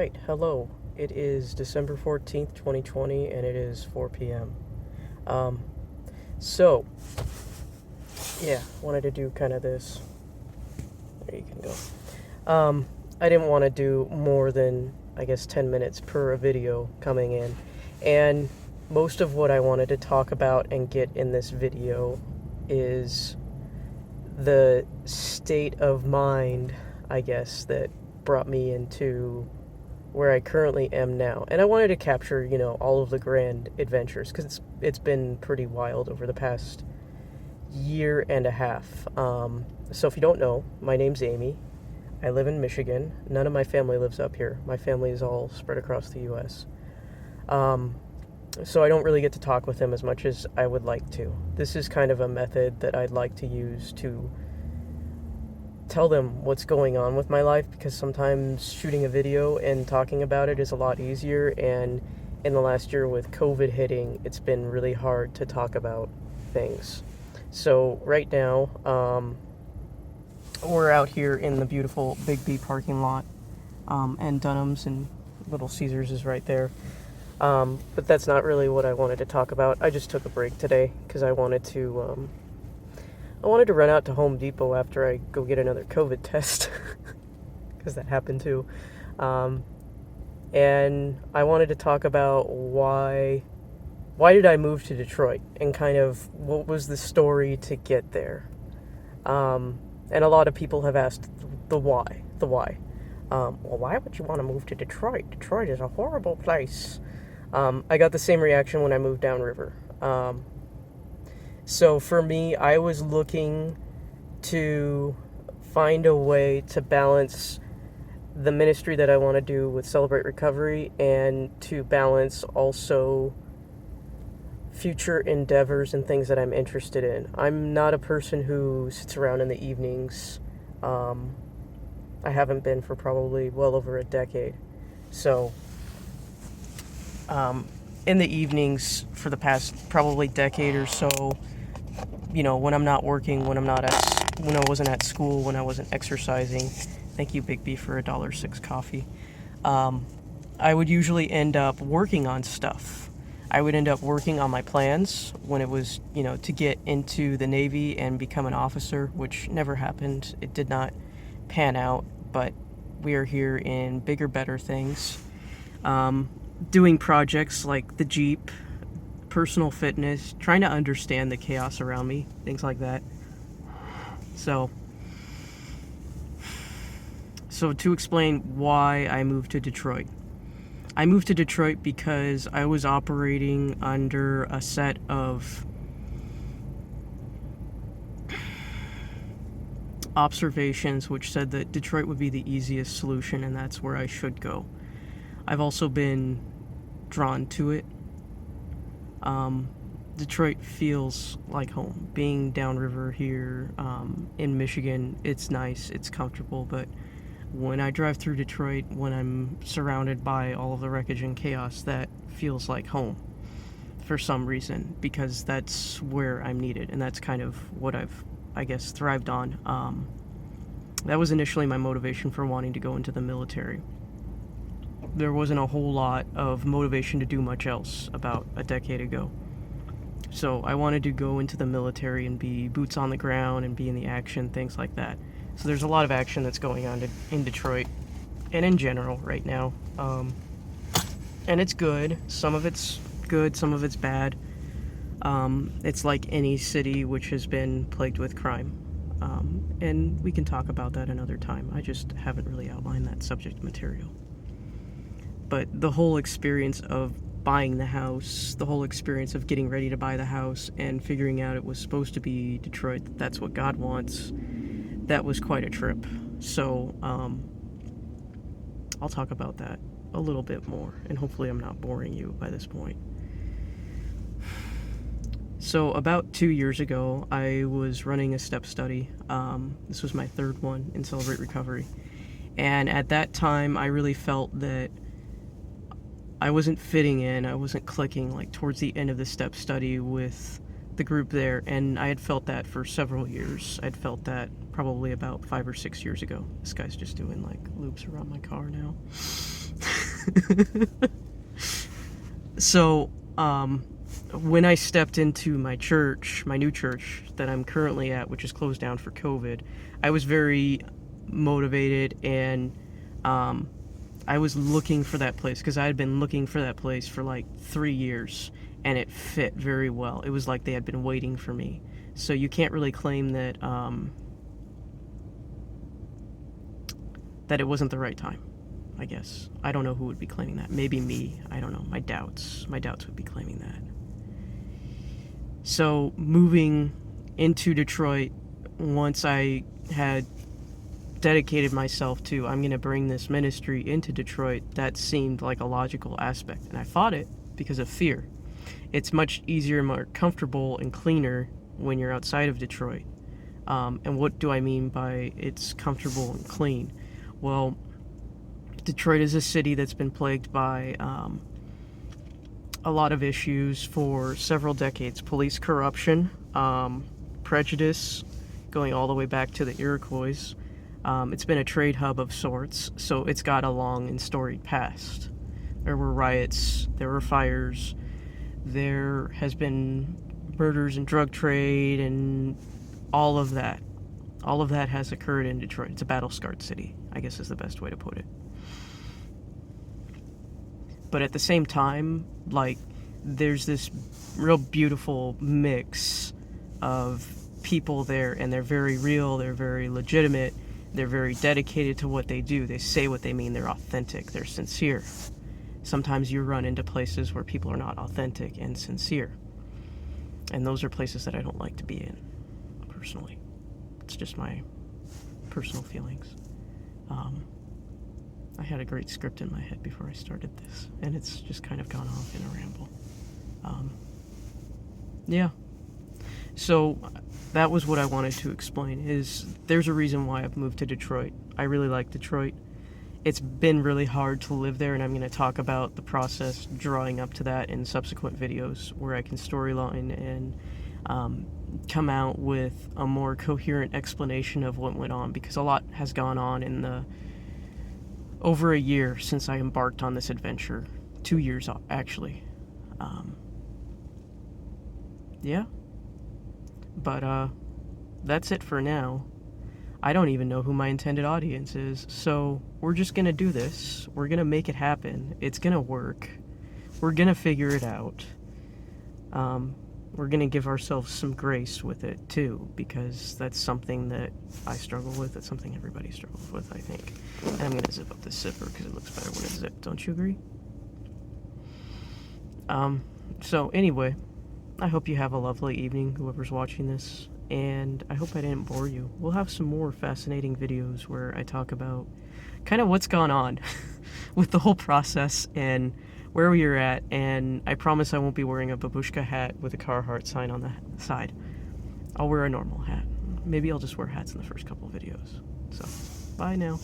Alright, hello. It is December 14th, 2020, and it is 4 p.m. Um, so, wanted to do kind of this. There you can go. I didn't want to do more than, 10 minutes per video coming in. And most of what I wanted to talk about and get in this video is the state of mind, that brought me into where I currently am now. And I wanted to capture, all of the grand adventures, because it's been pretty wild over the past year and a half. So if you don't know, my name's Amy. I live in Michigan. None of my family lives up here. My family is all spread across the U.S. So I don't really get to talk with them as much as I would like to. This is kind of a method that I'd like to use to tell them what's going on with my life, because sometimes shooting a video and talking about it is a lot easier, and in the last year with COVID hitting, it's been really hard to talk about things. So right now, we're out here in the beautiful Big B parking lot, and Dunham's and Little Caesars is right there. But that's not really what I wanted to talk about. I just took a break today because I wanted to run out to Home Depot after I go get another COVID test, because that happened too. And I wanted to talk about why did I move to Detroit, and kind of what was the story to get there. And a lot of people have asked the why. Well, why would you want to move to Detroit? Detroit is a horrible place. I got the same reaction when I moved downriver. So for me, I was looking to find a way to balance the ministry that I want to do with Celebrate Recovery, and to balance also future endeavors and things that I'm interested in. I'm not a person who sits around in the evenings. I haven't been for probably well over a decade. So, in the evenings for the past probably decade or so, when I'm not working, when I wasn't at school, when I wasn't exercising, thank you, Big B, for $1.06 coffee, I would usually end up working on stuff. I would end up working on my plans when it was, to get into the Navy and become an officer, which never happened. It did not pan out, but we are here in bigger, better things. Doing projects like the Jeep, personal fitness, trying to understand the chaos around me, things like that. So to explain why I moved to Detroit. I moved to Detroit because I was operating under a set of observations which said that Detroit would be the easiest solution, and that's where I should go. I've also been drawn to it. Detroit feels like home. Being downriver here in Michigan, it's nice, it's comfortable, but when I drive through Detroit, when I'm surrounded by all of the wreckage and chaos, that feels like home for some reason, because that's where I'm needed, and that's kind of what I've, thrived on. That was initially my motivation for wanting to go into the military. There wasn't a whole lot of motivation to do much else about a decade ago. So I wanted to go into the military and be boots on the ground and be in the action, things like that. So there's a lot of action that's going on in Detroit and in general right now. And it's good. Some of it's good, some of it's bad. It's like any city which has been plagued with crime. And we can talk about that another time. I just haven't really outlined that subject material. But the whole experience of buying the house, the whole experience of getting ready to buy the house and figuring out it was supposed to be Detroit, that's what God wants, that was quite a trip. So, I'll talk about that a little bit more, and hopefully I'm not boring you by this point. So about 2 years ago, I was running a step study. This was my third one in Celebrate Recovery. And at that time, I really felt that I wasn't fitting in, I wasn't clicking, towards the end of the step study with the group there, and I had felt that for several years. I'd felt that probably about 5 or 6 years ago. This guy's just doing loops around my car now. So, when I stepped into my church, my new church that I'm currently at, which is closed down for COVID, I was very motivated, and I was looking for that place because I had been looking for that place for like 3 years, and it fit very well. It was like they had been waiting for me. So you can't really claim that that it wasn't the right time, I guess. I don't know who would be claiming that. Maybe me. I don't know. My doubts would be claiming that. So moving into Detroit, once I had dedicated myself to, I'm going to bring this ministry into Detroit, that seemed like a logical aspect. And I fought it because of fear. It's much easier, more comfortable, and cleaner when you're outside of Detroit. And what do I mean by it's comfortable and clean? Well, Detroit is a city that's been plagued by a lot of issues for several decades. Police corruption, prejudice, going all the way back to the Iroquois. It's been a trade hub of sorts, so it's got a long and storied past. There were riots, there were fires, there has been murders and drug trade and all of that. All of that has occurred in Detroit. It's a battle-scarred city, I guess is the best way to put it. But at the same time, like, there's this real beautiful mix of people there, and they're very real, they're very legitimate, they're very dedicated to what they do. They say what they mean, they're authentic, they're sincere. Sometimes you run into places where people are not authentic and sincere. And those are places that I don't like to be in, personally. It's just my personal feelings. I had a great script in my head before I started this, and it's just kind of gone off in a ramble. Yeah. So that was what I wanted to explain, is there's a reason why I've moved to Detroit. I really like Detroit. It's been really hard to live there, and I'm going to talk about the process drawing up to that in subsequent videos where I can storyline and come out with a more coherent explanation of what went on, because a lot has gone on in the over a year since I embarked on this adventure. 2 years, actually. Yeah. But that's it for now. I don't even know who my intended audience is, so we're just gonna do this. We're gonna make it happen. It's gonna work. We're gonna figure it out. We're gonna give ourselves some grace with it too, because that's something that I struggle with. That's something everybody struggles with, I think. And I'm gonna zip up this zipper because it looks better when it's zipped. Don't you agree? So anyway, I hope you have a lovely evening, whoever's watching this, and I hope I didn't bore you. We'll have some more fascinating videos where I talk about kind of what's gone on with the whole process and where we are at, and I promise I won't be wearing a babushka hat with a Carhartt sign on the side. I'll wear a normal hat. Maybe I'll just wear hats in the first couple of videos. So, bye now.